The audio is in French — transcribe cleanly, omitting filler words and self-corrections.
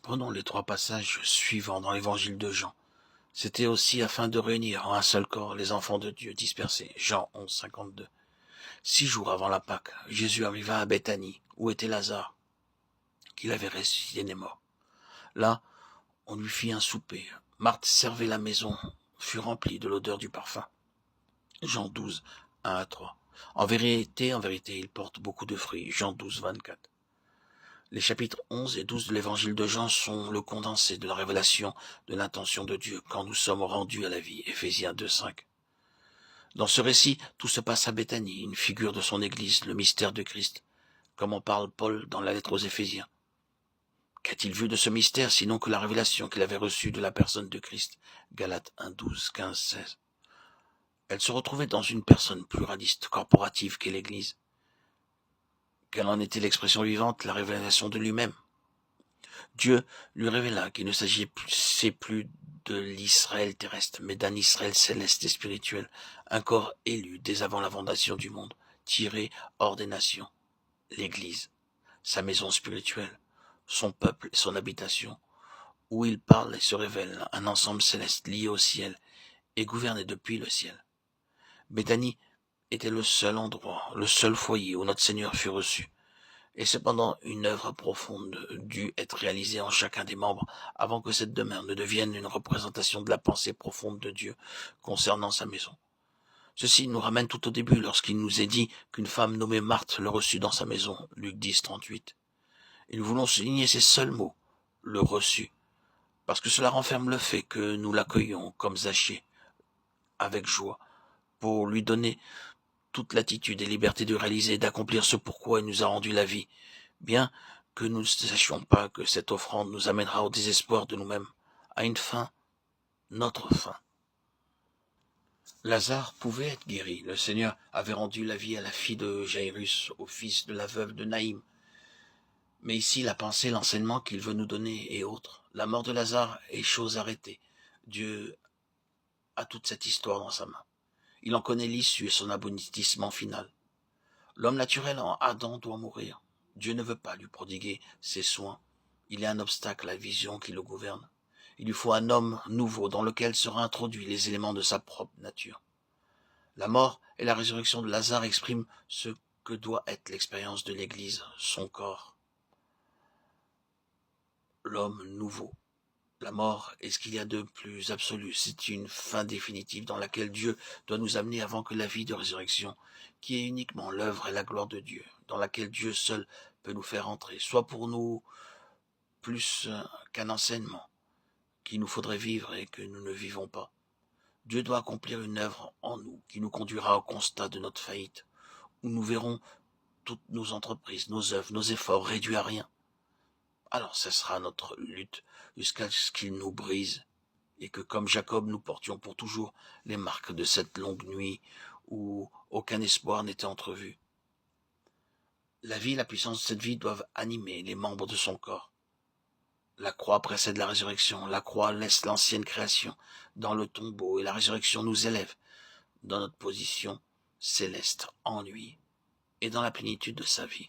Prenons les 3 passages suivants dans l'évangile de Jean. C'était aussi afin de réunir en un seul corps les enfants de Dieu dispersés. Jean 11, 52. 6 jours avant la Pâque, Jésus arriva à Béthanie, où était Lazare, qu'il avait ressuscité des morts. Là, on lui fit un souper. Marthe servait la maison, fut remplie de l'odeur du parfum. Jean 12, 1 à 3. En vérité, il porte beaucoup de fruits. Jean 12, 24. Les chapitres 11 et 12 de l'évangile de Jean sont le condensé de la révélation de l'intention de Dieu quand nous sommes rendus à la vie. Éphésiens 2, 5. Dans ce récit, tout se passe à Béthanie, une figure de son Église, le mystère de Christ, comme en parle Paul dans la lettre aux Éphésiens. Qu'a-t-il vu de ce mystère sinon que la révélation qu'il avait reçue de la personne de Christ? Galates 1, 12, 15, 16. Elle se retrouvait dans une personne pluraliste, corporative qu'est l'Église. Quelle en était l'expression vivante, la révélation de lui-même. Dieu lui révéla qu'il ne s'agissait plus de l'Israël terrestre, mais d'un Israël céleste et spirituel, un corps élu dès avant la fondation du monde, tiré hors des nations, l'Église, sa maison spirituelle, son peuple et son habitation, où il parle et se révèle, un ensemble céleste lié au ciel et gouverné depuis le ciel. Béthanie était le seul endroit, le seul foyer où notre Seigneur fut reçu. Et cependant, une œuvre profonde dut être réalisée en chacun des membres avant que cette demeure ne devienne une représentation de la pensée profonde de Dieu concernant sa maison. Ceci nous ramène tout au début lorsqu'il nous est dit qu'une femme nommée Marthe le reçut dans sa maison, Luc 10, 38. Et nous voulons souligner ces seuls mots, le reçu, parce que cela renferme le fait que nous l'accueillons comme Zachée, avec joie, pour lui donner toute latitude et liberté de réaliser et d'accomplir ce pourquoi il nous a rendu la vie, bien que nous ne sachions pas que cette offrande nous amènera au désespoir de nous-mêmes, à une fin, notre fin. Lazare pouvait être guéri. Le Seigneur avait rendu la vie à la fille de Jairus, au fils de la veuve de Naïm. Mais ici, la pensée, l'enseignement qu'il veut nous donner est autre. La mort de Lazare est chose arrêtée. Dieu a toute cette histoire dans sa main. Il en connaît l'issue et son aboutissement final. L'homme naturel en Adam doit mourir. Dieu ne veut pas lui prodiguer ses soins. Il est un obstacle à la vision qui le gouverne. Il lui faut un homme nouveau dans lequel seraient introduits les éléments de sa propre nature. La mort et la résurrection de Lazare expriment ce que doit être l'expérience de l'Église, son corps. L'homme nouveau. La mort est ce qu'il y a de plus absolu. C'est une fin définitive dans laquelle Dieu doit nous amener avant que la vie de résurrection, qui est uniquement l'œuvre et la gloire de Dieu, dans laquelle Dieu seul peut nous faire entrer, soit pour nous plus qu'un enseignement qu'il nous faudrait vivre et que nous ne vivons pas. Dieu doit accomplir une œuvre en nous qui nous conduira au constat de notre faillite, où nous verrons toutes nos entreprises, nos œuvres, nos efforts réduits à rien. Alors cessera notre lutte jusqu'à ce qu'il nous brise et que comme Jacob nous portions pour toujours les marques de cette longue nuit où aucun espoir n'était entrevu. La vie et la puissance de cette vie doivent animer les membres de son corps. La croix précède la résurrection, la croix laisse l'ancienne création dans le tombeau et la résurrection nous élève dans notre position céleste en lui et dans la plénitude de sa vie.